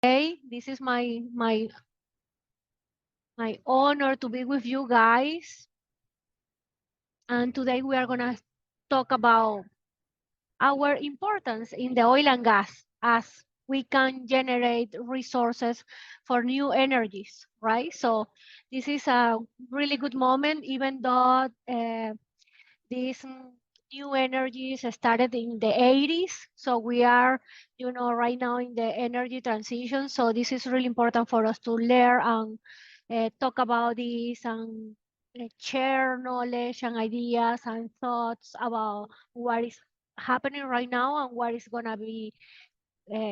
Hey, this is my honor to be with you guys. And today we are gonna talk about our importance in the oil and gas as we can generate resources for new energies, right? So this is a really good moment, even though these new energies started in the 80s. So we are, right now in the energy transition. So this is really important for us to learn and talk about this and share knowledge and ideas and thoughts about what is happening right now and what is going to be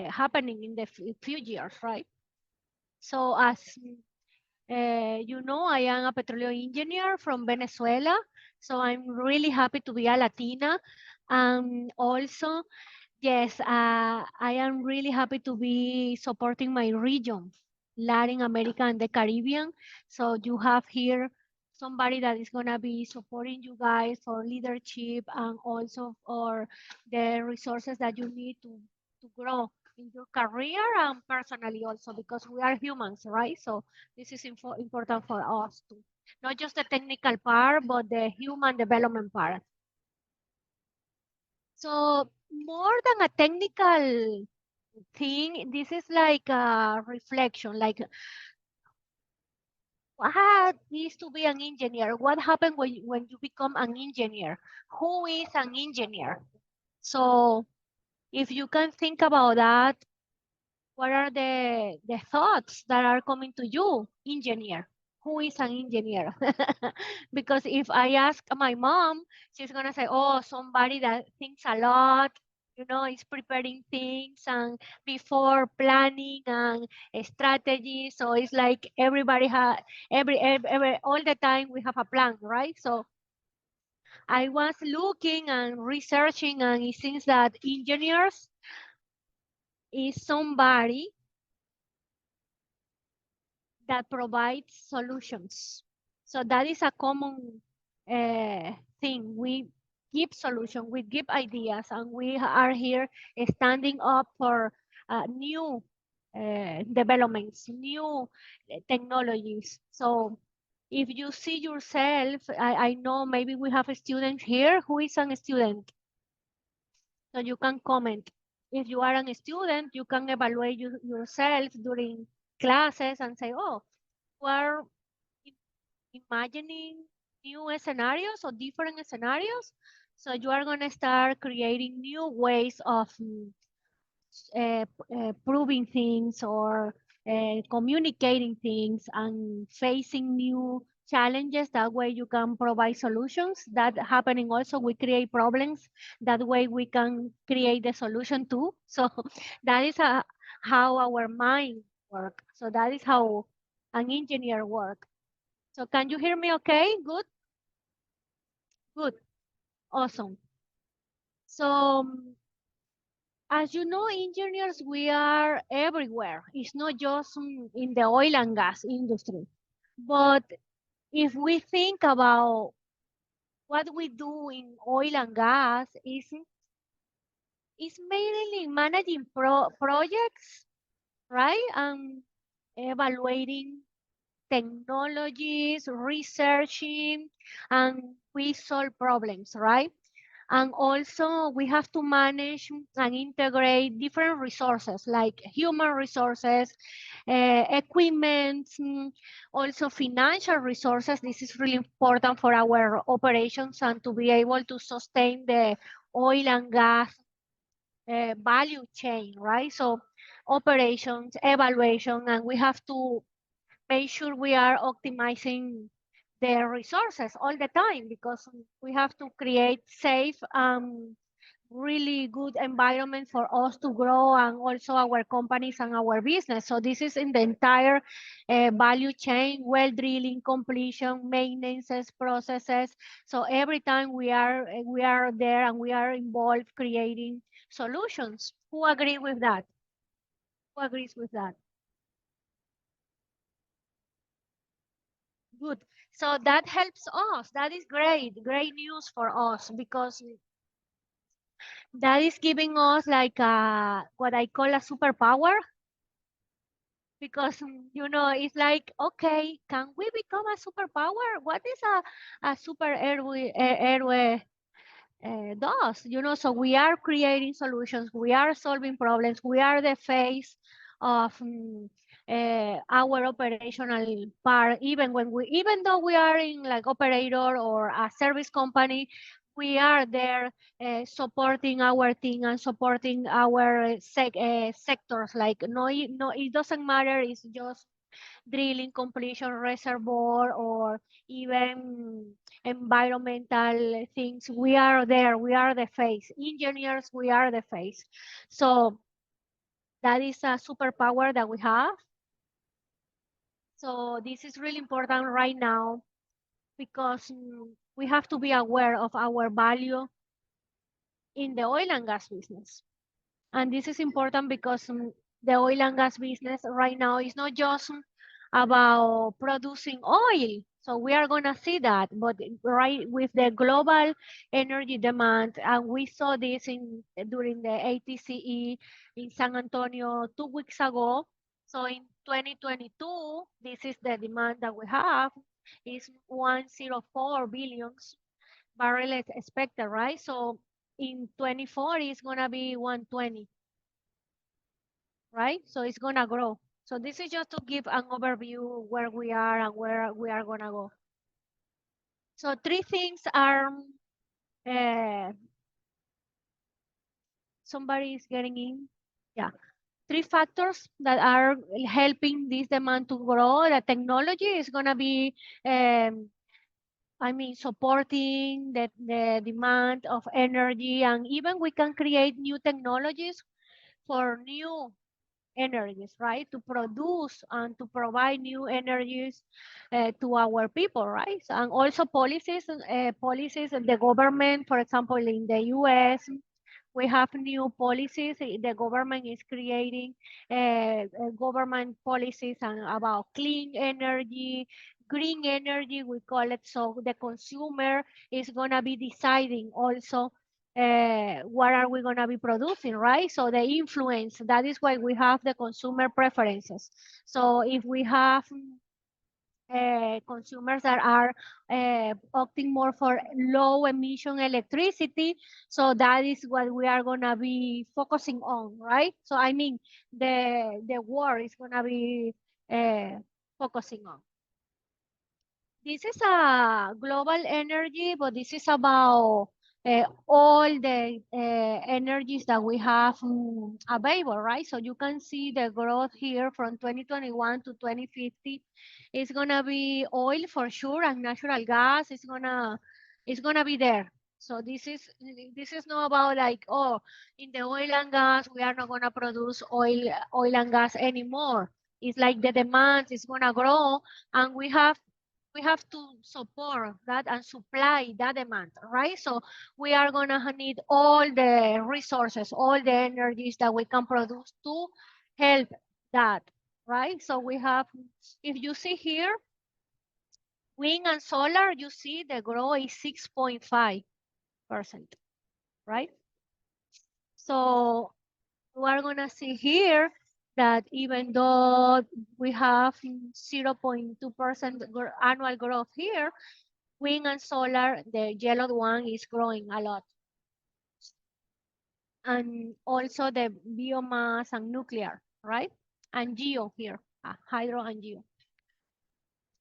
happening in the few years, right? So as I am a petroleum engineer from Venezuela, so I'm really happy to be a Latina. Also, yes, I am really happy to be supporting my region, Latin America and the Caribbean. So you have here somebody that is going to be supporting you guys for leadership and also for the resources that you need to grow in your career and personally also because we are humans, right? So this is important for us too. Not just the technical part, but the human development part. So more than a technical thing, this is like a reflection, like what needs to be an engineer? What happened when you become an engineer? Who is an engineer? So if you can think about that, what are the thoughts that are coming to you, engineer? Who is an engineer? Because if I ask my mom, she's gonna say, "Oh, somebody that thinks a lot, is preparing things and before planning and a strategy." So it's like everybody has every all the time we have a plan, right? So I was looking and researching, and it seems that engineers is somebody that provides solutions. So that is a common thing. We give solution, we give ideas, and we are here standing up for new developments, new technologies. So if you see yourself, I know maybe we have a student here who is a student, so you can comment. If you are a student, you can evaluate yourself during classes and say, oh, you are imagining new scenarios or different scenarios. So you are going to start creating new ways of proving things or communicating things and facing new challenges. That way you can provide solutions. That happening also, we create problems. That way we can create the solution too. So that is how our mind work. So that is how an engineer work. So can you hear me okay? Good, good, awesome. So as you know, engineers, we are everywhere. It's not just in the oil and gas industry. But if we think about what we do in oil and gas, is mainly managing projects, right? And evaluating technologies, researching, and we solve problems, right? And also we have to manage and integrate different resources like human resources, equipment, also financial resources. This is really important for our operations and to be able to sustain the oil and gas value chain, right? So operations, evaluation, and we have to make sure we are optimizing the resources all the time because we have to create safe, really good environment for us to grow and also our companies and our business. So this is in the entire value chain, well drilling, completion, maintenance processes. So every time we are there and we are involved creating solutions. Who agree with that? Who agrees with that? Good. So that helps us. That is great. Great news for us because that is giving us like what I call a superpower. because it's like, okay, can we become a superpower? What is a super airway does? So we are creating solutions, we are solving problems, we are the face of our operational part. Even though we are in like operator or a service company, we are there supporting our team and supporting our sectors. Like, no, no, it doesn't matter. It's just drilling, completion, reservoir, or even environmental things. We are there. We are the face. Engineers, we are the face. So that is a superpower that we have. So this is really important right now because we have to be aware of our value in the oil and gas business. And this is important because the oil and gas business right now is not just about producing oil. So we are going to see that, but right with the global energy demand, and we saw this during the ATCE in San Antonio 2 weeks ago. So in 2022, this is the demand that we have, is 104 billions barrels expected, right? So in 24, it's going to be 120, right? So it's going to grow. So this is just to give an overview where we are and where we are going to go. So three things are, uh, somebody is getting in. Yeah. Three factors that are helping this demand to grow. The technology is going to be, supporting the demand of energy, and even we can create new technologies for new energies, right? To produce and to provide new energies to our people, right? And also policies of the government, for example, in the US, we have new policies. The government is creating government policies and about clean energy, green energy, we call it. So the consumer is going to be deciding also what are we going to be producing, right? So the influence, that is why we have the consumer preferences. So if we have consumers that are opting more for low emission electricity. So that is what we are going to be focusing on, right? So the war is going to be focusing on. This is a global energy, but this is about all the energies that we have available, right? So you can see the growth here from 2021 to 2050. It's gonna be oil for sure, and natural gas is gonna be there. So this is not about like, oh, in the oil and gas we are not gonna produce oil and gas anymore. It's like the demand is gonna grow, and we have to support that and supply that demand, right? So we are gonna need all the resources, all the energies that we can produce to help that, right? So we have, if you see here, wind and solar, you see the growth is 6.5%, right? So we are gonna see here that even though we have 0.2% annual growth here, wind and solar, the yellow one, is growing a lot. And also the biomass and nuclear, right? And geo here, hydro and geo.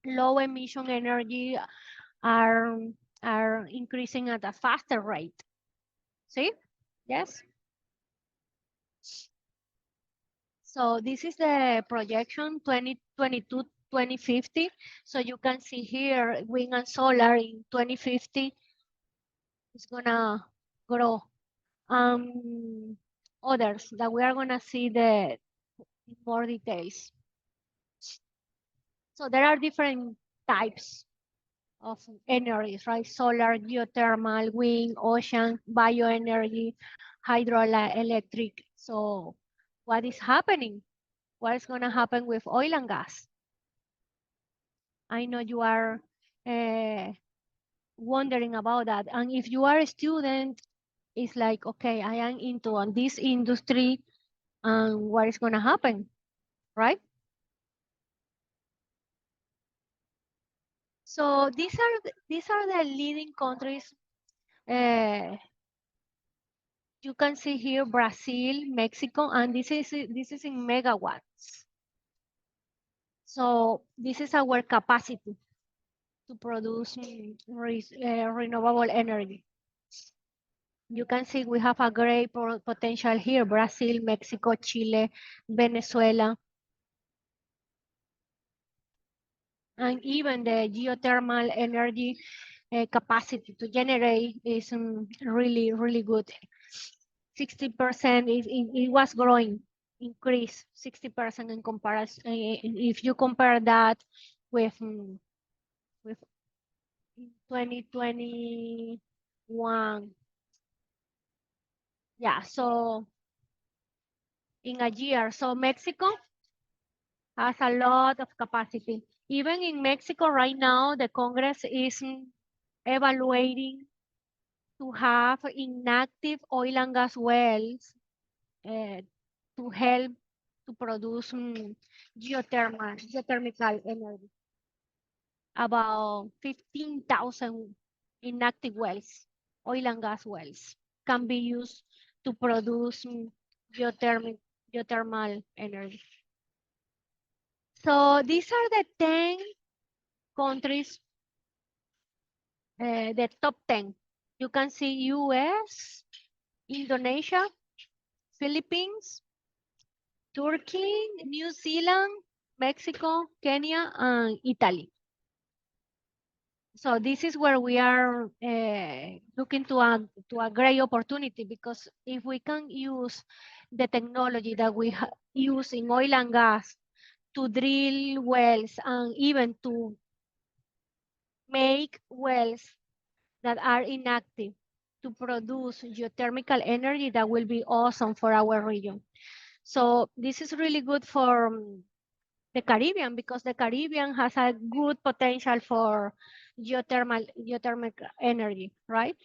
Low emission energy are, are increasing at a faster rate. See? Yes? So this is the projection 2022, 2050. So you can see here, wind and solar in 2050 is gonna grow. Others that we are gonna see the more details. So there are different types of energies, right? Solar, geothermal, wind, ocean, bioenergy, hydroelectric. So what is happening? What is gonna happen with oil and gas? I know you are wondering about that. And if you are a student, it's like, okay, I am into on this industry, and what is gonna happen, right? So these are the leading countries. You can see here Brazil, Mexico, and this is in megawatts. So this is our capacity to produce renewable energy. You can see we have a great potential here: Brazil, Mexico, Chile, Venezuela, and even the geothermal energy capacity to generate is really, really good. 60% it was growing, increase 60% in comparison. If you compare that with 2021, yeah. So in a year, so Mexico has a lot of capacity. Even in Mexico right now, the Congress is evaluating to have inactive oil and gas wells to help to produce geothermal energy. About 15,000 inactive wells, oil and gas wells, can be used to produce geothermal energy. So these are the 10 countries, the top 10. You can see US, Indonesia, Philippines, Turkey, New Zealand, Mexico, Kenya, and Italy. So this is where we are looking to a great opportunity, because if we can use the technology that we use in oil and gas to drill wells and even to make wells that are inactive to produce geothermal energy, that will be awesome for our region. So this is really good for the Caribbean, because the Caribbean has a good potential for geothermal energy, right?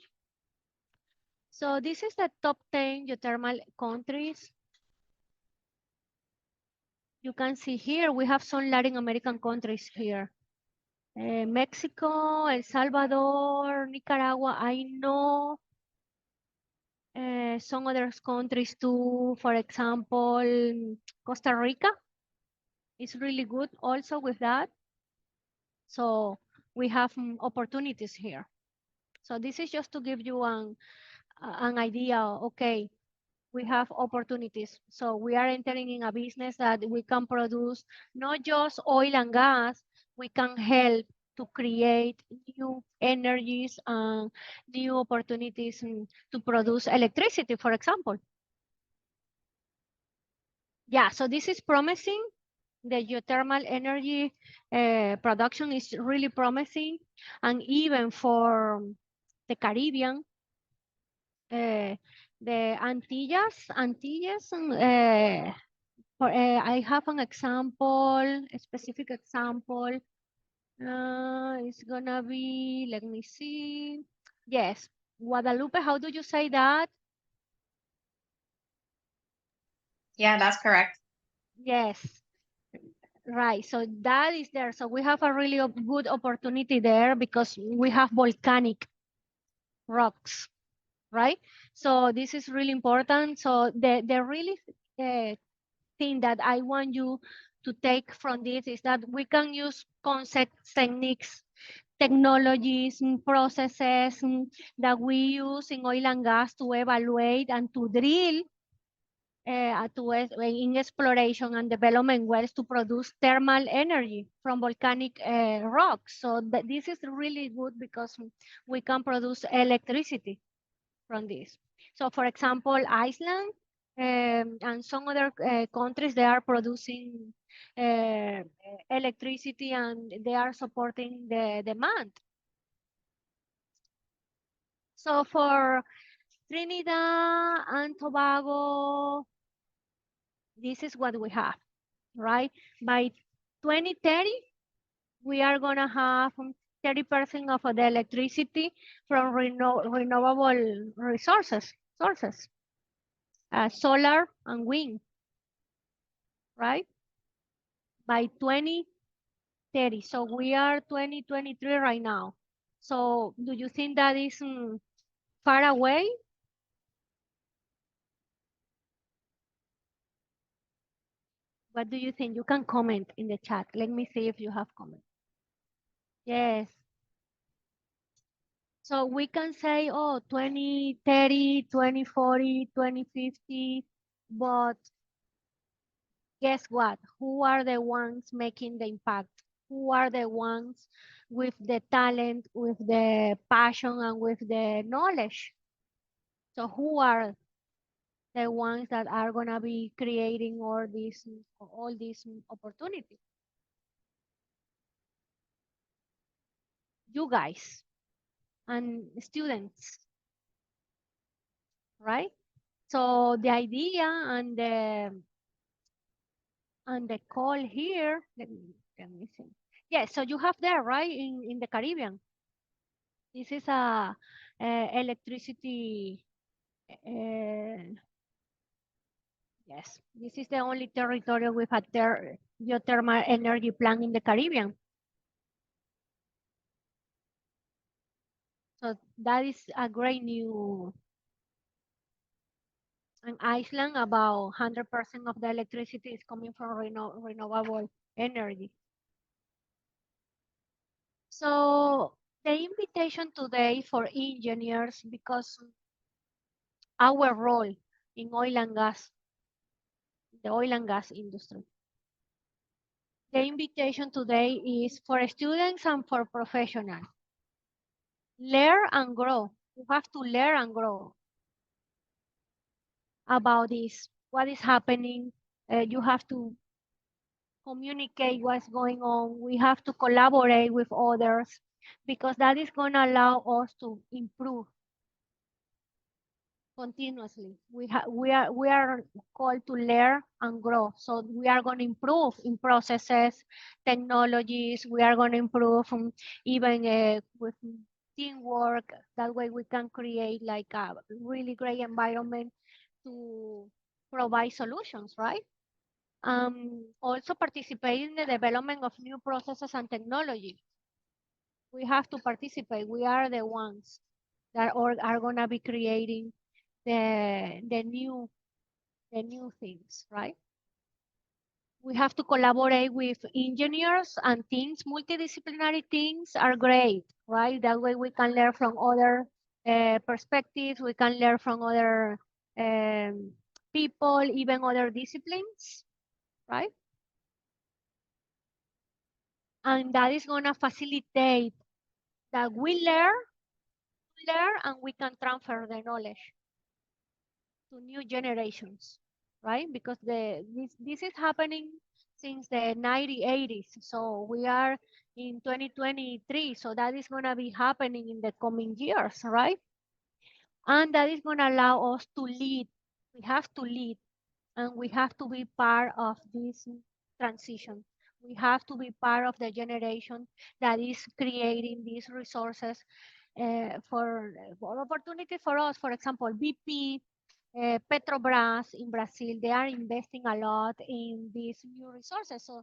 So this is the top 10 geothermal countries. You can see here, we have some Latin American countries here. Mexico, El Salvador, Nicaragua, I know some other countries too. For example, Costa Rica is really good also with that. So we have opportunities here. So this is just to give you an idea. Okay, we have opportunities. So we are entering in a business that we can produce not just oil and gas, we can help to create new energies and new opportunities to produce electricity, for example. Yeah, so this is promising. The geothermal energy production is really promising. And even for the Caribbean, the Antilles, I have an example, a specific example. It's gonna be, let me see. Yes, Guadalupe, how do you say that? Yeah, that's correct. Yes, right. So that is there. So we have a really good opportunity there, because we have volcanic rocks, right? So this is really important. So the really thing that I want you to take from this is that we can use concepts, techniques, technologies, and processes that we use in oil and gas to evaluate and to drill in exploration and development wells to produce thermal energy from volcanic rocks. So this is really good, because we can produce electricity from this. So for example, Iceland and some other countries, they are producing electricity and they are supporting the demand. So for Trinidad and Tobago, this is what we have, right? By 2030, we are gonna have 30% of the electricity from renewable sources, solar and wind, right? By 2030. 30. So we are 2023 right now. So do you think that is far away? What do you think? You can comment in the chat. Let me see if you have comment. Yes. So we can say, oh, 2030, 2040, 2050, but guess what? Who are the ones making the impact? Who are the ones with the talent, with the passion, and with the knowledge? So who are the ones that are gonna be creating all these opportunities? You guys and students, right? So the idea and the call here, let me see. Yes, so you have there, right, in the Caribbean. This is a electricity. Uh, yes, this is the only territory with a geothermal energy plant in the Caribbean. So that is a great new. And Iceland, about 100% of the electricity is coming from renewable energy. So the invitation today for engineers, because our role in oil and gas, the oil and gas industry. The invitation today is for students and for professionals. Learn and grow. You have to learn and grow about this, what is happening. You have to communicate what's going on. We have to collaborate with others because that is going to allow us to improve continuously. We are called to learn and grow. So we are going to improve in processes, technologies. We are going to improve even with teamwork. That way we can create like a really great environment to provide solutions, right? Also participate in the development of new processes and technology. We have to participate. We are the ones that are going to be creating the new things, right? We have to collaborate with engineers and teams. Multidisciplinary teams are great, right? That way we can learn from other perspectives. We can learn from other um, people, even other disciplines, right? And that is going to facilitate that we learn, and we can transfer the knowledge to new generations, right? Because this is happening since the 1980s. So we are in 2023. So that is going to be happening in the coming years, right? And that is going to allow us to lead. We have to lead, and we have to be part of this transition. We have to be part of the generation that is creating these resources for opportunity for us. For example, BP, Petrobras in Brazil, they are investing a lot in these new resources. So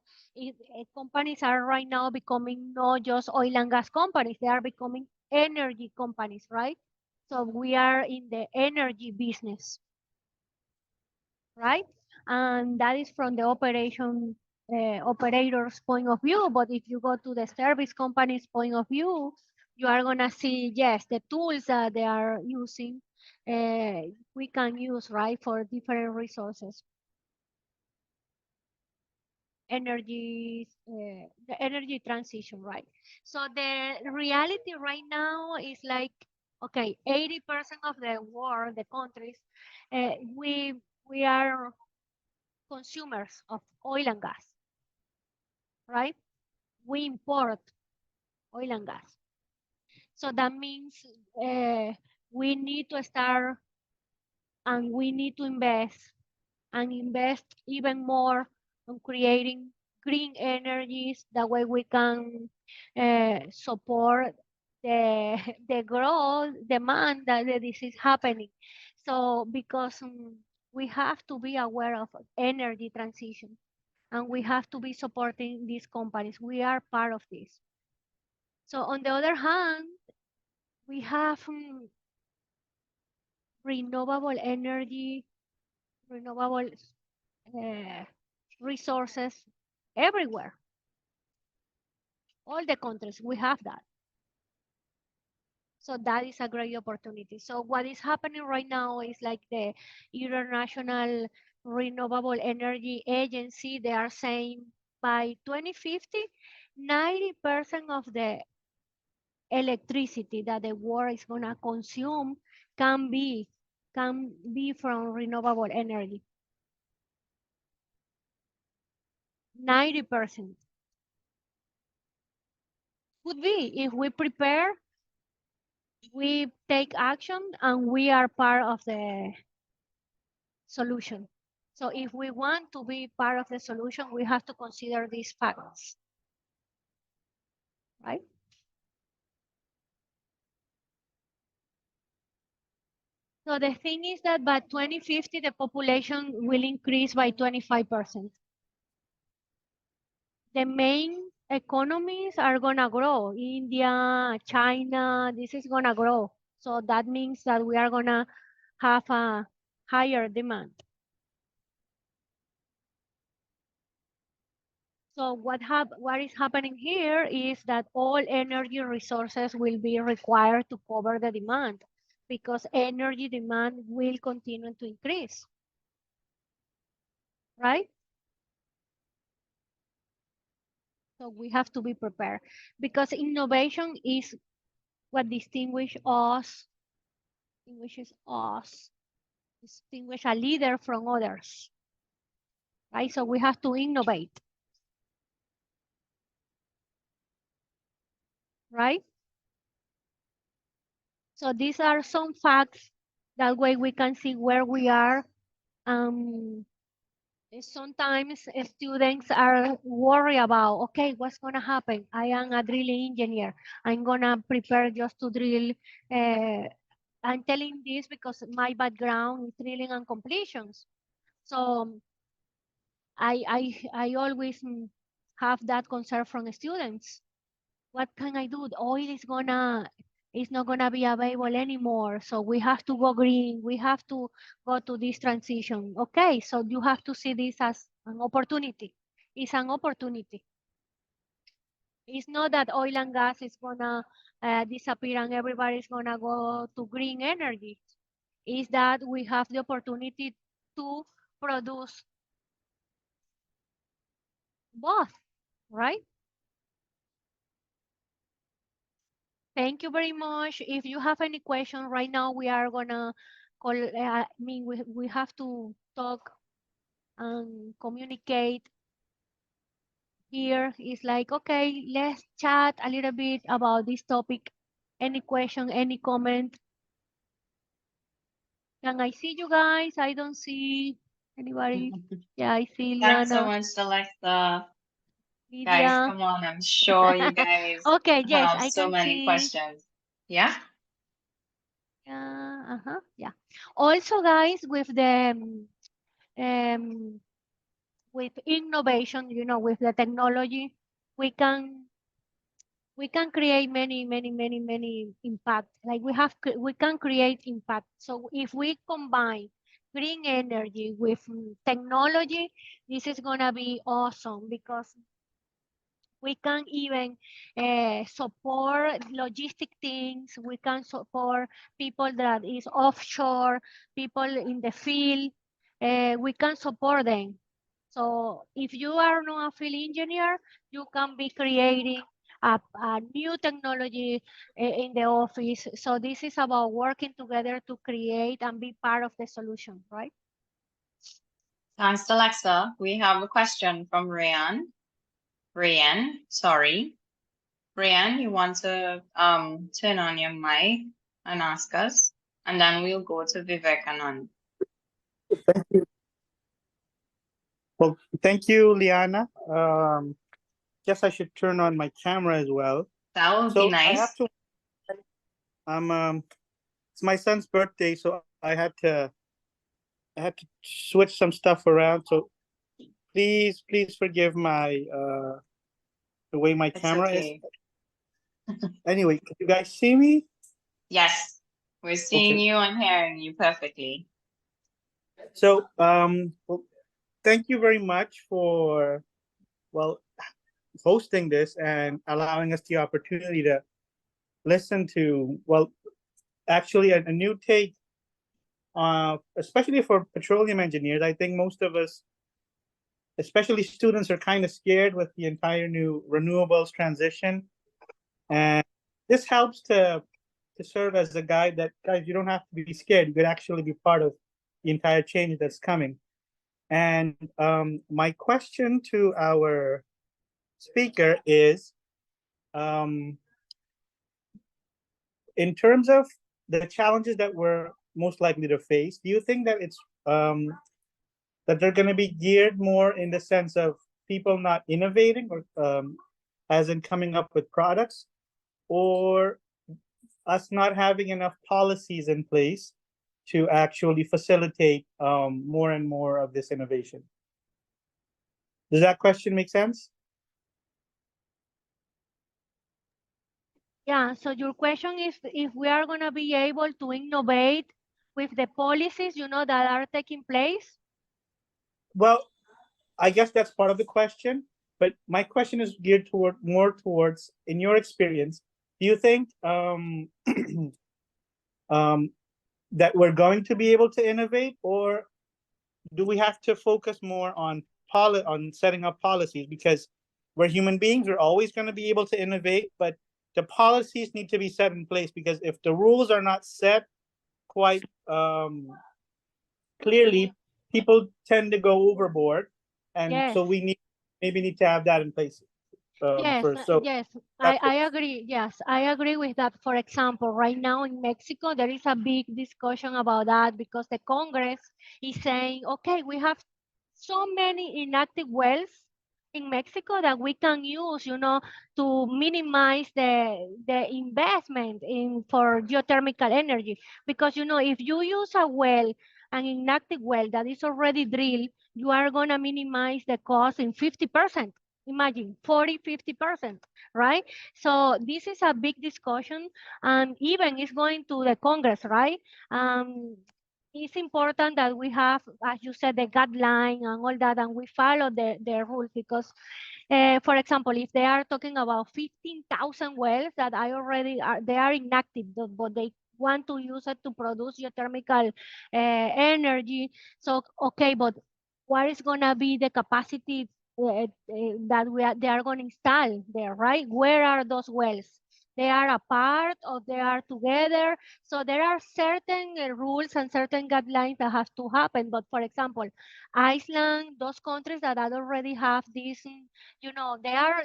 companies are right now becoming not just oil and gas companies, they are becoming energy companies, right? So we are in the energy business, right? And that is from the operator's point of view. But if you go to the service company's point of view, you are gonna see, yes, the tools that they are using, we can use, right, for different resources. The energy transition, right? So the reality right now is like, okay, 80% of the world, the countries, we are consumers of oil and gas, right? We import oil and gas. So that means uh, we need to start and we need to invest even more on creating green energies. That way we can support the the growth demand that this is happening. So because we have to be aware of energy transition. and we have to be supporting these companies. We are part of this. So on the other hand, we have renewable energy, renewable uh, resources everywhere. All the countries, we have that. So that is a great opportunity. So what is happening right now is like the International Renewable Energy Agency, they are saying by 2050, 90% of the electricity that the world is gonna consume can be from renewable energy. 90% could be if we prepare, we take action, and we are part of the solution. So if we want to be part of the solution, we have to consider these facts, right? So the thing is that by 2050, the population will increase by 25%. The main economies are gonna grow. India, China, this is gonna grow. So that means that we are gonna have a higher demand. So what is happening here is that all energy resources will be required to cover the demand because energy demand will continue to increase, right? So we have to be prepared because innovation is what distinguishes a leader from others, right? So we have to innovate, right? So these are some facts. That way we can see where we are. Sometimes students are worried about, okay, what's going to happen? I am a drilling engineer. I'm going to prepare just to drill. I'm telling this because my background is drilling and completions. So I always have that concern from students. What can I do? The oil is not gonna be available anymore. So we have to go green. We have to go to this transition. Okay, so you have to see this as an opportunity. It's an opportunity. It's not that oil and gas is gonna disappear and everybody's gonna go to green energy. Is that we have the opportunity to produce both, right? Thank you very much. If you have any question right now, we are gonna call, we have to talk and communicate here. It's like, okay, let's chat a little bit about this topic. Any question, any comment? Can I see you guys? I don't see anybody. Yeah, I see Thanks so Liana, much, Dalexa. Guys, Lydia. come on. I'm sure you guys Okay, yes, have I so can many see. questions. Yeah? Yeah, yeah. Also, guys, um, with innovation, with the technology, we can create many impact. Like we can create impact. So if we combine green energy with technology, this is gonna be awesome because we can even support logistic things. We can support people that is offshore, people in the field. We can support them. So if you are not a field engineer, you can be creating a new technology in the office. So this is about working together to create and be part of the solution, right? Thanks, Dalexa. We have a question from Ryan. Ryan, sorry. Ryan, you want to turn on your mic and ask us? And then we'll go to Vivekanand. Thank you. Well, thank you, Liana. Guess I should turn on my camera as well. That would be nice. I have to. It's my son's birthday, so I had to switch some stuff around. So please forgive my the way my It's camera okay. is. Anyway, can you guys see me? Yes, we're seeing Okay. you and hearing you perfectly. So, well, thank you very much for, well, hosting this and allowing us the opportunity to listen to, well, actually a new take, especially for petroleum engineers. I think most of us, especially students, are kind of scared with the entire new renewables transition. And this helps to serve as a guide that, guys, you don't have to be scared. You could actually be part of the entire change that's coming. And my question to our speaker is, um, in terms of the challenges that we're most likely to face, do you think that it's that they're going to be geared more in the sense of people not innovating, or as in coming up with products, or us not having enough policies in place to actually facilitate more and more of this innovation? Does that question make sense? Yeah, so your question is if we are going to be able to innovate with the policies, that are taking place? Well, I guess that's part of the question, but my question is geared more towards, in your experience, do you think um, that we're going to be able to innovate, or do we have to focus more on setting up policies? Because we're human beings, we're always going to be able to innovate, but the policies need to be set in place, because if the rules are not set quite clearly, people tend to go overboard, and Yes. so we need to have that in place Yes, first. So yes, that's I agree. Yes, I agree with that. For example, right now in Mexico, there is a big discussion about that because the Congress is saying, okay, we have so many inactive wells in Mexico that we can use, to minimize the investment in for geothermal energy. Because, if you use a well, an inactive well that is already drilled, you are gonna minimize the cost in 50%. Imagine 40, 50%, right? So this is a big discussion, and even it's going to the Congress, right? It's important that we have, as you said, the guideline and all that, and we follow the rules because, for example, if they are talking about 15,000 wells that they are inactive, but they want to use it to produce geothermal energy. So, okay, but what is going to be the capacity that they are going to install there, right? Where are those wells? They are apart or they are together. So there are certain rules and certain guidelines that have to happen. But for example, Iceland, those countries that already have this, they are,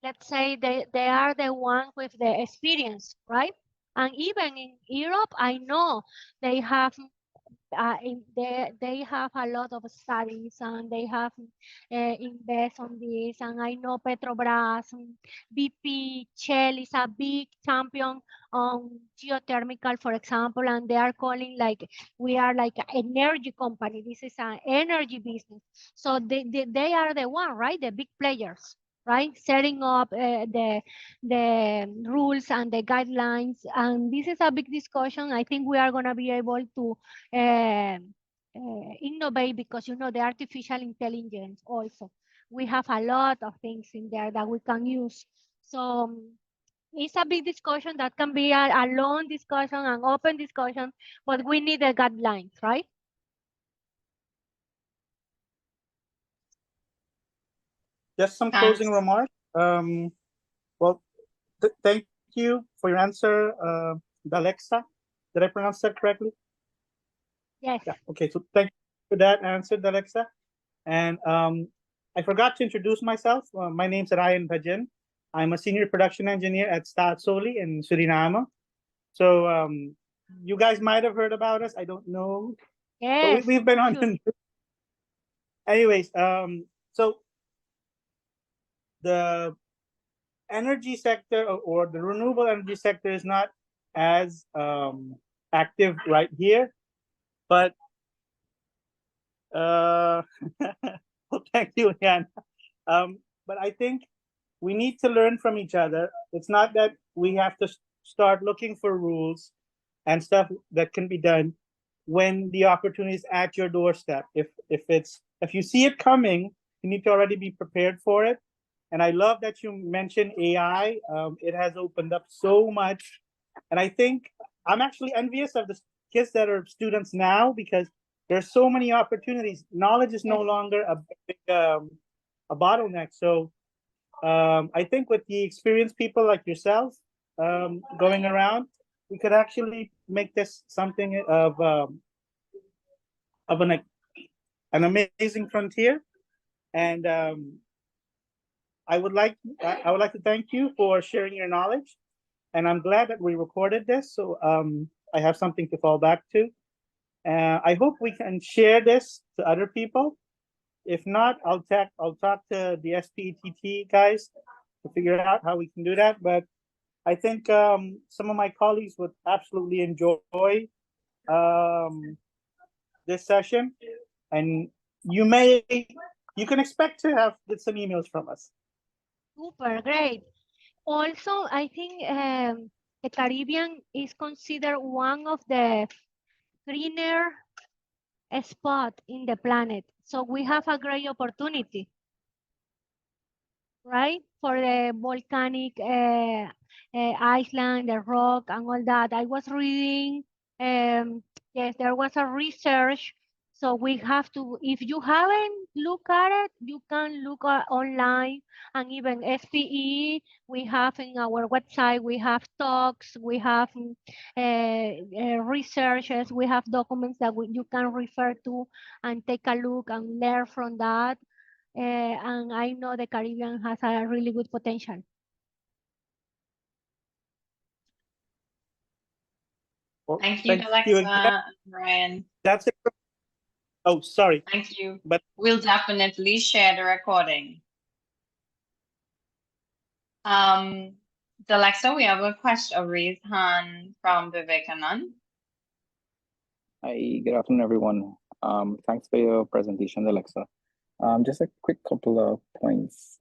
let's say they are the ones with the experience, right? And even in Europe, I know they have they have a lot of studies and they have invest on this. And I know Petrobras, BP, Shell is a big champion on geothermal, for example, and they are calling like we are like an energy company. This is an energy business. So they are the one, right? The big players, right? Setting up the rules and the guidelines. And this is a big discussion. I think we are going to be able to innovate because, the artificial intelligence also. We have a lot of things in there that we can use. So it's a big discussion that can be a long discussion, an open discussion, but we need the guidelines, right? just some Thanks. closing remarks. Well, thank you for your answer, Dalexa. Did I pronounce that correctly? Yes. Yeah. Okay. So thank you for that answer, Dalexa. And I forgot to introduce myself. My name's Ryan Bhajan. I'm a senior production engineer at Staatsolie in Suriname. So you guys might have heard about us. I don't know, but Yes. we've been on Sure. the news. Anyways, so the energy sector, or the renewable energy sector, is not as active right here, but Well, thank you, Leanne. But I think we need to learn from each other. It's not that we have to start looking for rules and stuff that can be done when the opportunity is at your doorstep. If you see it coming, you need to already be prepared for it. And I love that you mentioned AI. It has opened up so much, and I think I'm actually envious of the kids that are students now because there's so many opportunities. Knowledge is no longer a big a bottleneck. So I think with the experienced people like yourself going around, we could actually make this something of an amazing frontier. And I would like to thank you for sharing your knowledge. And I'm glad that we recorded this, so I have something to fall back to. I hope we can share this to other people. If not, I'll talk to the SPETT guys to figure out how we can do that. But I think some of my colleagues would absolutely enjoy this session, and you can expect to get some emails from us. Super, great. Also, I think the Caribbean is considered one of the greener spot in the planet. So we have a great opportunity, right? For the volcanic island, the rock and all that. I was reading, yes, there was a research. So we have to, if you haven't looked at it, you can look online, and even SPE, we have in our website, we have talks, we have researches, we have documents that you can refer to and take a look and learn from that. And I know the Caribbean has a really good potential. Well, Thank you, again. Dalexa, Ryan. That's it. Oh, sorry. Thank you. But We'll definitely share the recording. Dalexa, we have a raised hand from Vivekanand. Hi, good afternoon, everyone. Thanks for your presentation, Alexa. Just a quick couple of points.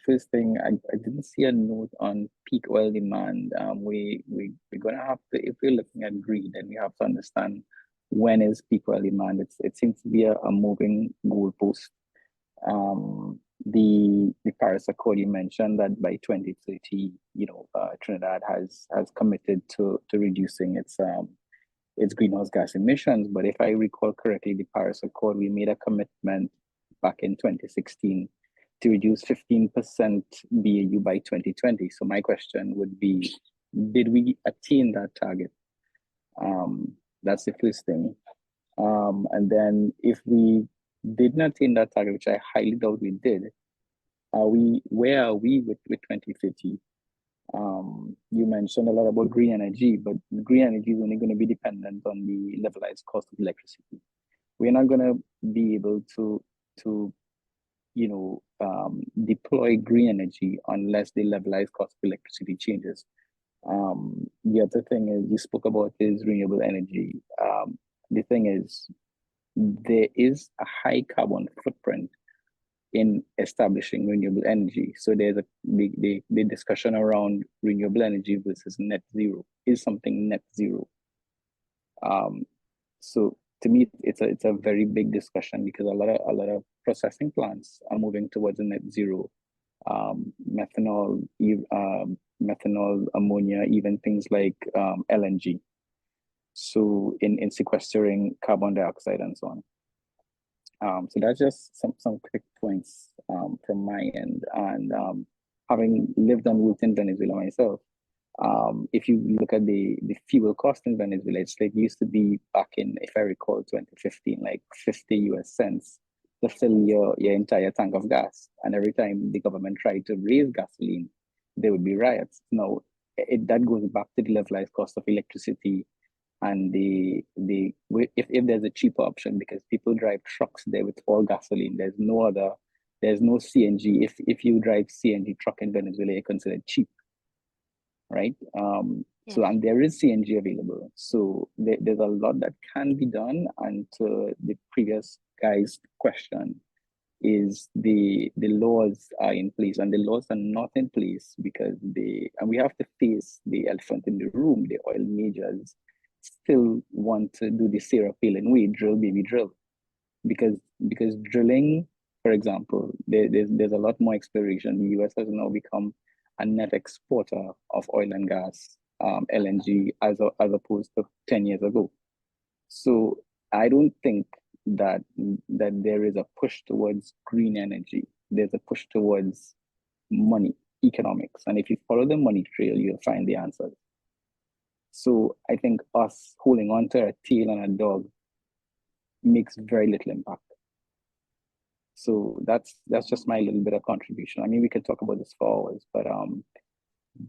First thing, I didn't see a note on peak oil demand. We're gonna have to, if we're looking at green, then we have to understand when is peak oil demand. It seems to be a moving goalpost. The Paris Accord, you mentioned that by 2030, Trinidad has committed to reducing its greenhouse gas emissions. But if I recall correctly, the Paris Accord, we made a commitment back in 2016 to reduce 15% BAU by 2020. So my question would be, did we attain that target? That's the first thing. And then if we did not attain that target, which I highly doubt we did, where are we with 2050? You mentioned a lot about green energy, but green energy is only going to be dependent on the levelized cost of electricity. We're not going to be able to deploy green energy unless the levelized cost of electricity changes. The other thing is you spoke about is renewable energy. The thing is, there is a high carbon footprint in establishing renewable energy. So there's the discussion around renewable energy versus net zero. Is something net zero? So to me, it's a very big discussion because a lot of processing plants are moving towards a net zero. Methanol, ammonia, even things like LNG. So in sequestering carbon dioxide and so on. So that's just some quick points from my end. And having lived and worked in Venezuela myself, if you look at the fuel cost in Venezuela, it's like it used to be back in, if I recall, 2015, like 50 US cents to fill your entire tank of gas. And every time the government tried to raise gasoline, there would be riots. Now, that goes back to the levelized cost of electricity. And if there's a cheaper option, because people drive trucks there with all gasoline, there's no CNG. If you drive CNG truck in Venezuela, you're considered cheap, right? Yes. So, and there is CNG available. So there's a lot that can be done. And to the previous guy's question, is the laws are in place, and the laws are not in place because and we have to face the elephant in the room. The oil majors still want to do the Sarah Palin way, drill baby drill, because drilling, for example, there's a lot more exploration. The US has now become a net exporter of oil and gas, LNG, as opposed to 10 years ago. So I don't think that there is a push towards green energy. There's a push towards money, economics. And if you follow the money trail, you'll find the answers. So I think us holding on to a tail and a dog makes very little impact. So that's just my little bit of contribution. I mean, we could talk about this for hours, but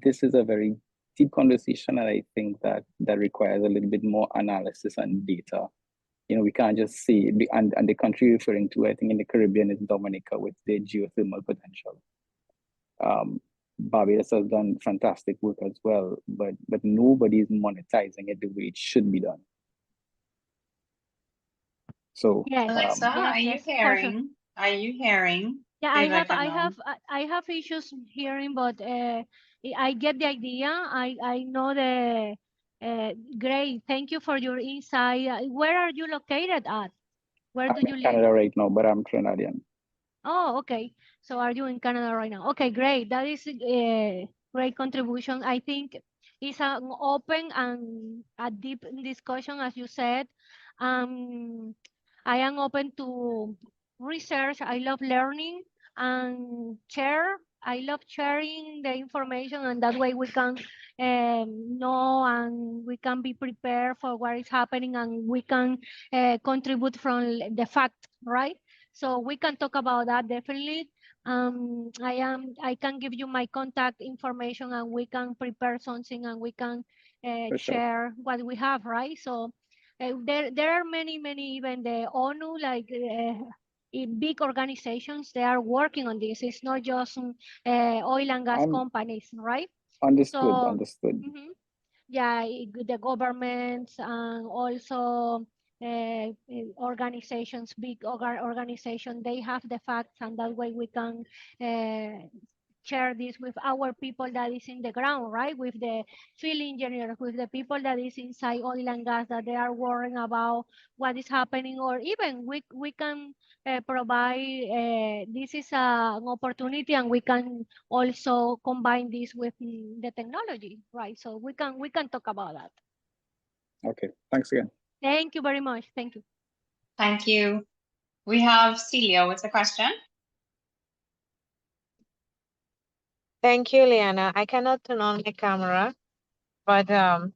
this is a very deep conversation, and I think that requires a little bit more analysis and data. You know, we can't just say, and the country you're referring to, I think in the Caribbean, is Dominica with their geothermal potential. Barbados has done fantastic work as well, but nobody's monetizing it the way it should be done. So Yes, Alexa, are you yes, for sure. hearing? Are you hearing? Yeah, Please let I have issues hearing, but I get the idea. I know the great. Thank you for your insight. Where are you located at? Where I'm do you in live? Canada right now, but I'm Trinidadian. Oh, okay. So are you in Canada right now? Okay, great. That is a great contribution. I think it's an open and a deep discussion, as you said. I am open to research. I love learning and share. I love sharing the information, and that way we can know and we can be prepared for what is happening, and we can contribute from the fact, right? So we can talk about that definitely. I can give you my contact information, and we can prepare something, and we can For sure. share what we have, right? So there are many even the ONU, like big organizations, they are working on this. It's not just oil and gas companies, right? Understood. So, Understood. yeah, the governments and also organizations, big organizations, they have the facts, and that way we can share this with our people that is in the ground, right? With the field engineers, with the people that is inside oil and gas, that they are worrying about what is happening, or even we can provide, this is an opportunity, and we can also combine this with the technology, right? So we can talk about that. Okay, thanks again. Thank you very much. Thank you. Thank you. We have Celia with a question. Thank you, Liana. I cannot turn on my camera, but I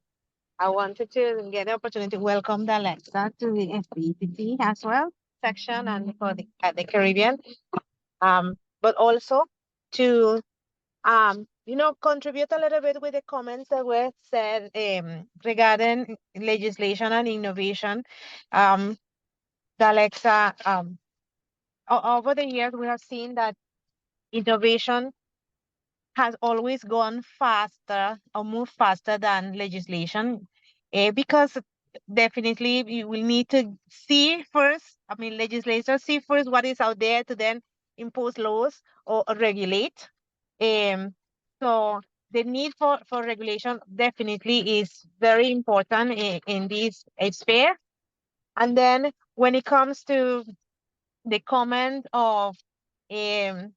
wanted to get the opportunity to welcome Dalexa to the SPETT as well section, and for the Caribbean. But also to contribute a little bit with the comments that were said regarding legislation and innovation. Dalexa, over the years, we have seen that innovation has always gone faster or moved faster than legislation, because definitely you will need to see first, legislators see first what is out there to then impose laws or regulate. So the need for regulation definitely is very important in this sphere. And then when it comes to the comment of the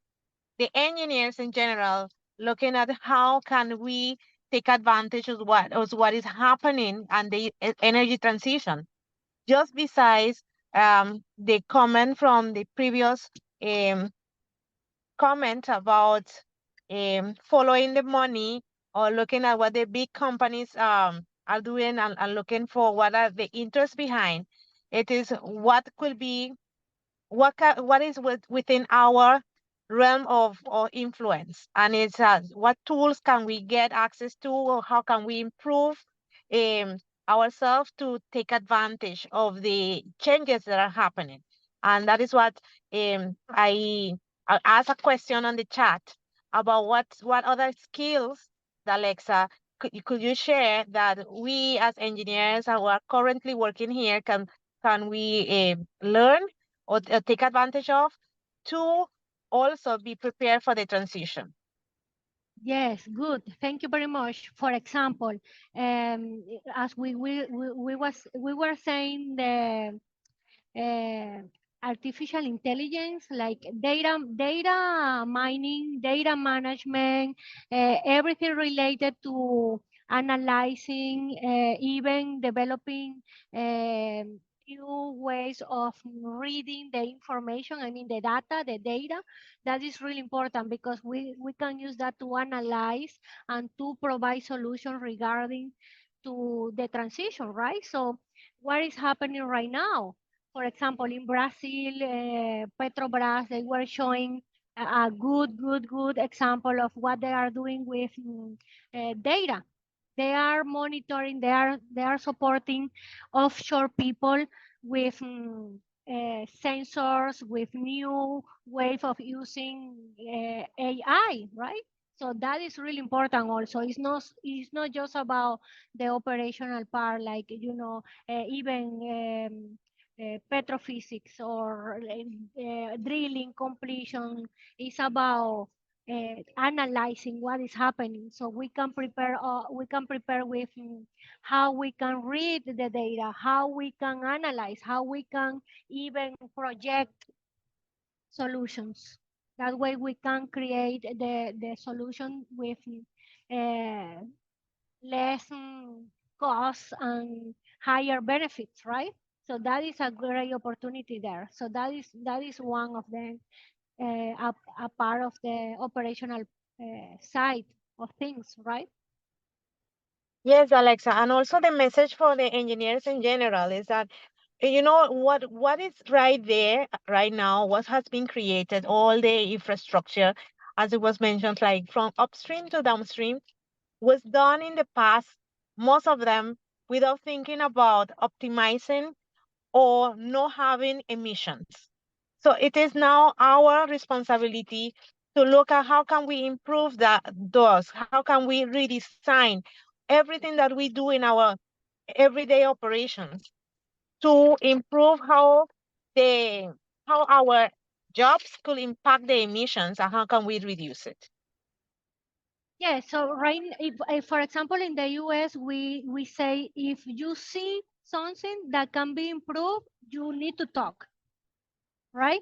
engineers in general, looking at how can we take advantage of what is happening and the energy transition. Just besides the comment from the previous comment about following the money, or looking at what the big companies are doing, and looking for what are the interests behind. It is what could be, what is within our realm of influence, and it's what tools can we get access to, or how can we improve ourselves to take advantage of the changes that are happening. And that is what I asked a question on the chat about what other skills, Alexa, could you share that we as engineers who are currently working here can we learn or take advantage of to also be prepared for the transition? Yes, good. Thank you very much. For example, as we were saying, the uh, artificial intelligence, like data mining, data management, everything related to analyzing, even developing new ways of reading the information. I mean, the data. That is really important because we can use that to analyze and to provide solutions regarding to the transition, right? So what is happening right now? For example, in Brazil, Petrobras, they were showing a good example of what they are doing with data. They are monitoring, they are supporting offshore people with sensors, with new wave of using AI, right? So that is really important also. It's not just about the operational part, like, even petrophysics or drilling completion. Is about analyzing what is happening, so we can prepare with how we can read the data, how we can analyze, how we can even project solutions. That way we can create the solution with uh, less costs and higher benefits, right? So that is a great opportunity there. So that is one of the a part of the operational side of things, right? Yes, Alexa, and also the message for the engineers in general is that what is right there right now, what has been created, all the infrastructure, as it was mentioned, like from upstream to downstream, was done in the past, most of them without thinking about optimizing or not having emissions. So it is now our responsibility to look at how can we improve those, how can we redesign everything that we do in our everyday operations to improve the how our jobs could impact the emissions and how can we reduce it. Yeah, so if for example, in the US, we say if you see something that can be improved, you need to talk, right?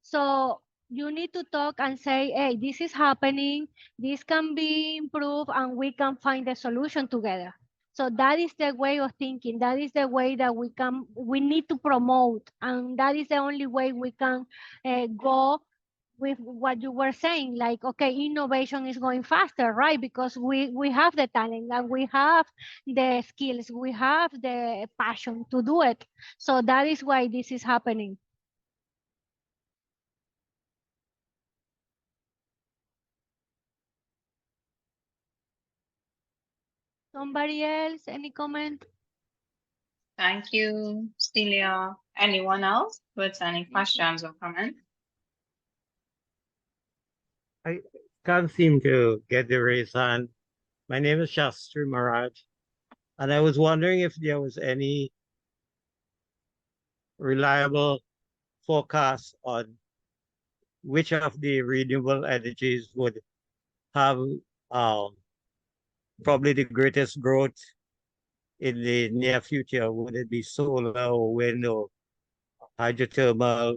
So you need to talk and say, hey, this is happening, this can be improved, and we can find a solution together. So that is the way of thinking. That is the way that we need to promote, and that is the only way we can go with what you were saying, like, okay, innovation is going faster, right? Because we have the talent and we have the skills, we have the passion to do it. So that is why this is happening. Somebody else, any comment? Thank you, Celia. Anyone else with any questions or comments? I can't seem to get the raise hand. My name is Shastri Maharaj, and I was wondering if there was any reliable forecast on which of the renewable energies would have um, probably the greatest growth in the near future. Would it be solar or wind or hydrothermal?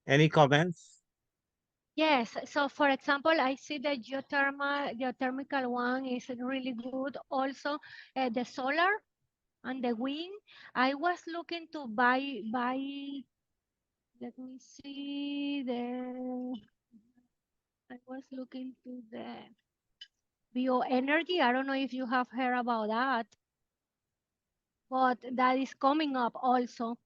Any comments? Yes. So for example, I see the geothermal one is really good. Also, the solar and the wind. I was looking to buy. Let me see the. I was looking to the bioenergy. I don't know if you have heard about that, but that is coming up also.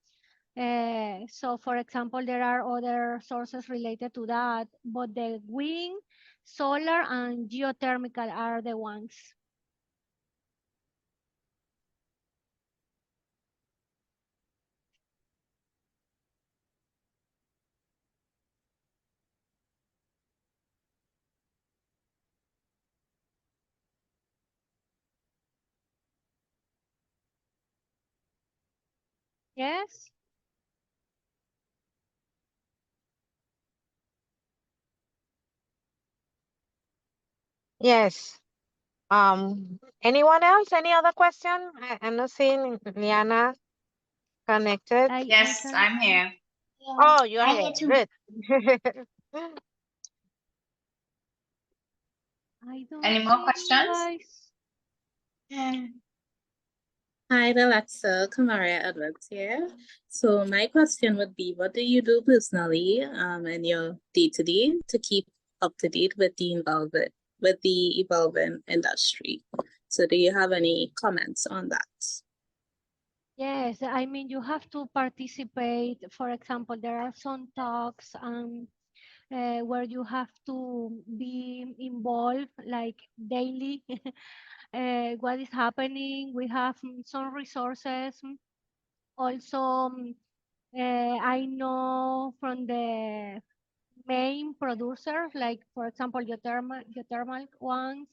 So for example, there are other sources related to that, but the wind, solar, and geothermal are the ones. Yes? Yes. Anyone else? Any other question? I'm not seeing Liana connected. I Yes, can. I'm here. Oh, you're I here. need to. Good. I don't Any more see you questions? guys. Hi, Dalexa. Kamaria Edwards here. So my question would be, what do you do personally in your day-to-day to keep up to date with the evolving industry? So do you have any comments on that? Yes, I mean, you have to participate. For example, there are some talks where you have to be involved like daily. What is happening? We have some resources. Also, I know from the main producers, like for example, geothermal ones,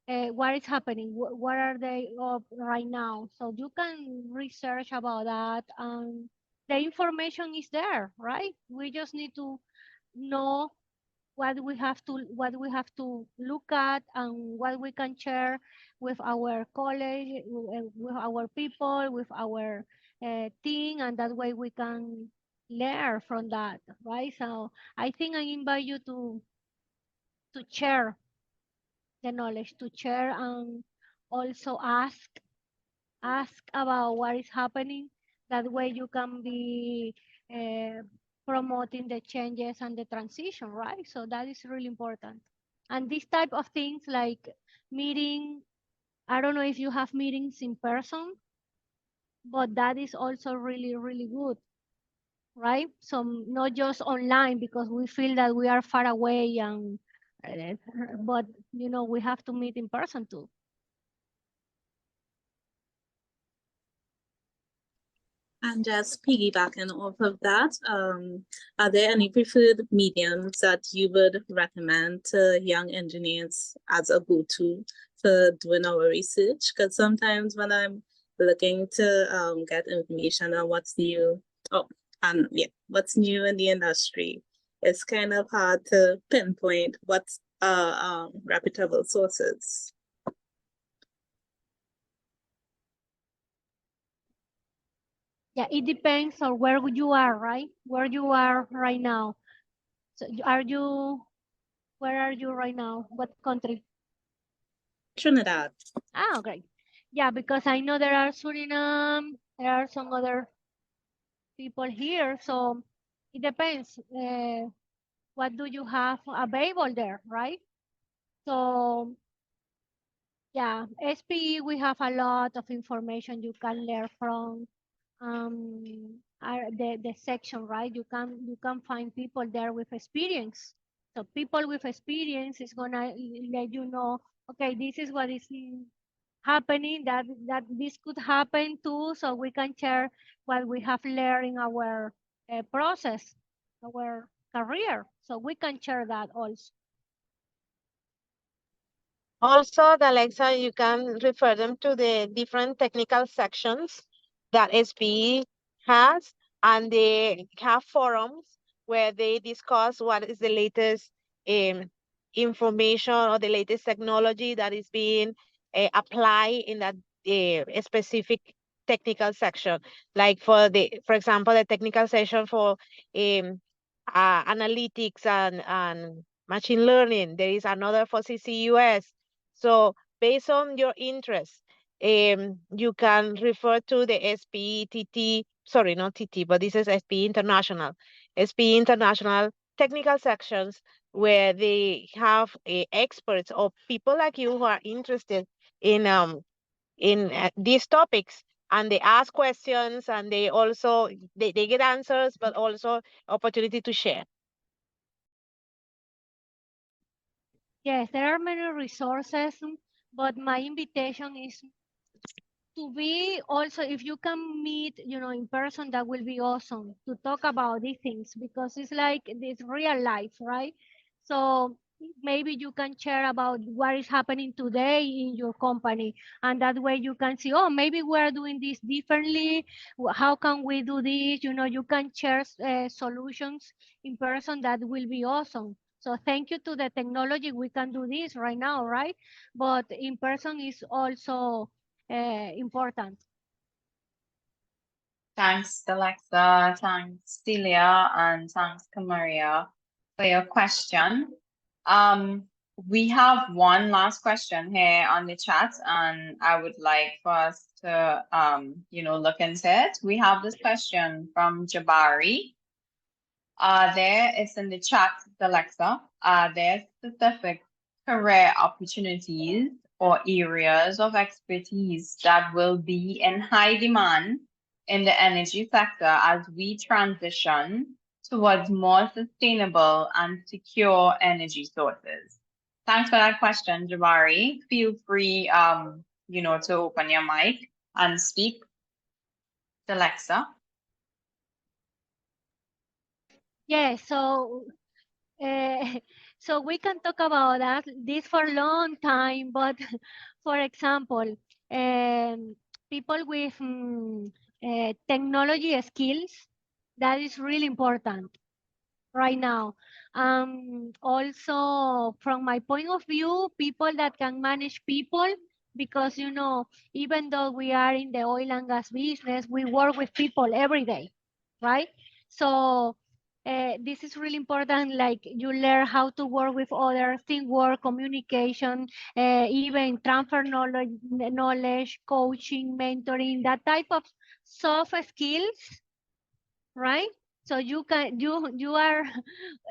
what is happening, what are they up right now, so you can research about that, and the information is there, right? We just need to know what we have to look at and what we can share with our college, with our people, with our team, and that way we can learn from that, right? So I think I invite you to share the knowledge, to share, and also ask about what is happening. That way you can be uh, promoting the changes and the transition, right? So that is really important. And this type of things like meeting, I don't know if you have meetings in person, but that is also really, really good, right? So not just online because we feel that we are far away and uh, but we have to meet in person too. And just piggybacking off of that, are there any preferred mediums that you would recommend to young engineers as a go-to for doing our research? Because sometimes when I'm looking to get information on what's new, what's new in the industry, it's kind of hard to pinpoint what's reputable sources. Yeah, it depends on where you are, right? Where you are right now. So where are you right now? What country? Trinidad. Ah, great. Yeah, because I know there are Suriname, there are some other people here. So it depends. What do you have available there, right? So yeah, SPE, we have a lot of information you can learn from the section, right? You can find people there with experience. So people with experience is gonna let you know, okay, this is what is happening, that this could happen too, so we can share what we have learned in our process, our career. So we can share that also. Also, the Alexa, you can refer them to the different technical sections that SPE has, and they have forums where they discuss what is the latest um, information or the latest technology that is being applied in that specific technical section. Like for example, the technical section for analytics and machine learning. There is another for CCUS. So based on your interest, you can refer to the SPETT, sorry, not TT, but this is SPE International. SPE International technical sections where they have experts or people like you who are interested in these topics, and they ask questions, and they also they get answers, but also opportunity to share. Yes, there are many resources, but my invitation is to be also, if you can meet in person, that will be awesome to talk about these things, because it's like this real life, right? So maybe you can share about what is happening today in your company, and that way you can see, oh, maybe we're doing this differently. How can we do this? You can share solutions in person. That will be awesome. So thank you to the technology, we can do this right now, right? But in person is also important. Thanks, Dalexa. Thanks, Celia, and thanks, Kamaria, for your question. We have one last question here on the chat, and I would like for us to, look into it. We have this question from Jabari. There is in the chat, Alexa, are there specific career opportunities or areas of expertise that will be in high demand in the energy sector as we transition towards more sustainable and secure energy sources? Thanks for that question, Jabari. Feel free, to open your mic and speak. Alexa. Yeah, so so we can talk about this for a long time, but for example, people with technology skills, that is really important right now. Also, from my point of view, people that can manage people, because even though we are in the oil and gas business, we work with people every day, right? So this is really important. Like you learn how to work with others, teamwork, communication, even transfer knowledge, coaching, mentoring, that type of soft skills, right? So you are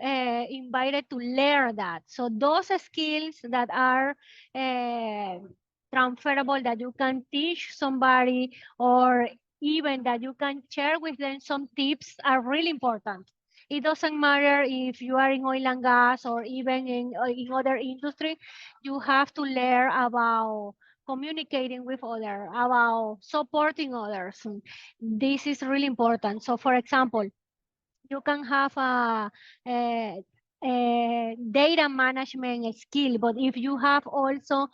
invited to learn that. So those skills that are transferable, that you can teach somebody, or even that you can share with them some tips, are really important. It doesn't matter if you are in oil and gas or even in other industry, you have to learn about communicating with others, about supporting others. This is really important. So for example, you can have a data management skill, but if you have also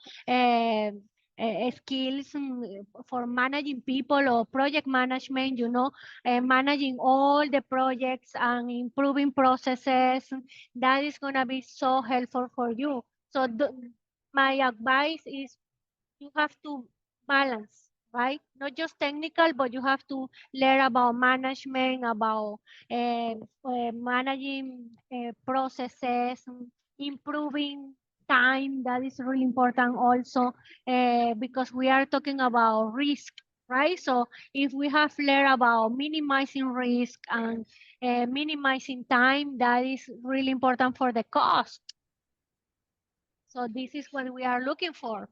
skills for managing people or project management, managing all the projects and improving processes, that is going to be so helpful for you. So my advice is you have to balance, right? Not just technical, but you have to learn about management, about managing processes, improving time. That is really important also, because we are talking about risk, right? So if we have learned about minimizing risk and minimizing time, that is really important for the cost. So this is what we are looking for.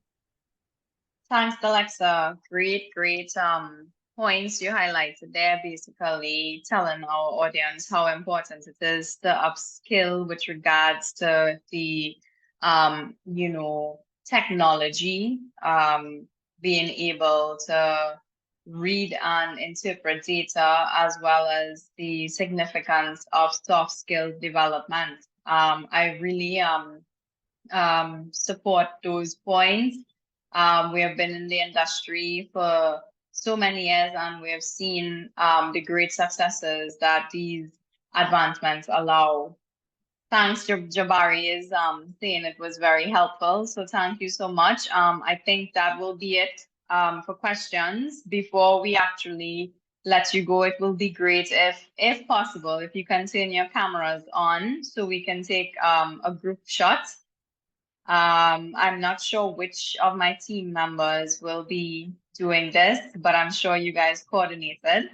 Thanks, Alexa. Great points you highlighted there, basically telling our audience how important it is to upskill with regards to the technology, being able to read and interpret data, as well as the significance of soft skill development. I really support those points. We have been in the industry for so many years, and we have seen the great successes that these advancements allow. Thanks, Jabari is saying it was very helpful. So thank you so much. I think that will be it for questions. Before we actually let you go, it will be great if possible, if you can turn your cameras on so we can take a group shot. I'm not sure which of my team members will be doing this, but I'm sure you guys coordinated.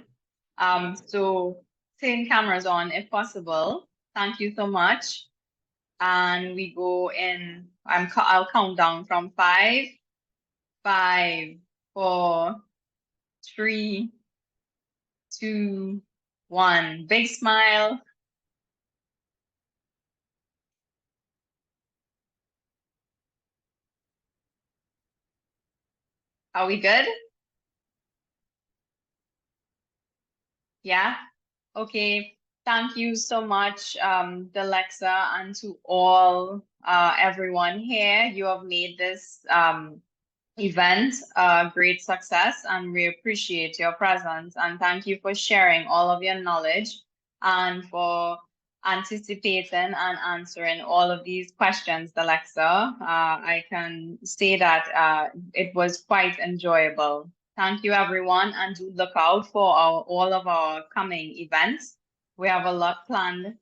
So turn cameras on if possible. Thank you so much. And we go in, I'll count down from 5, 5, 4, 3, 2, 1. Big smile. Are we good? Yeah? Okay. Thank you so much, Dalexa, and to all everyone here. You have made this event a great success, and we appreciate your presence. And thank you for sharing all of your knowledge and for anticipating and answering all of these questions, Dalexa. I can say that it was quite enjoyable. Thank you, everyone, and do look out for all of our coming events. We have a lot planned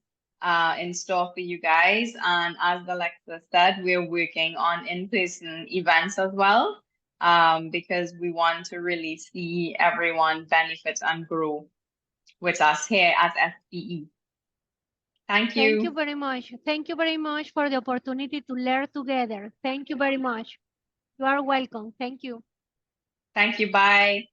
in store for you guys, and as Dalexa said, we're working on in-person events as well, because we want to really see everyone benefit and grow with us here at SPE. Thank you. Thank you very much. Thank you very much for the opportunity to learn together. Thank you very much. You are welcome. Thank you. Thank you. Bye.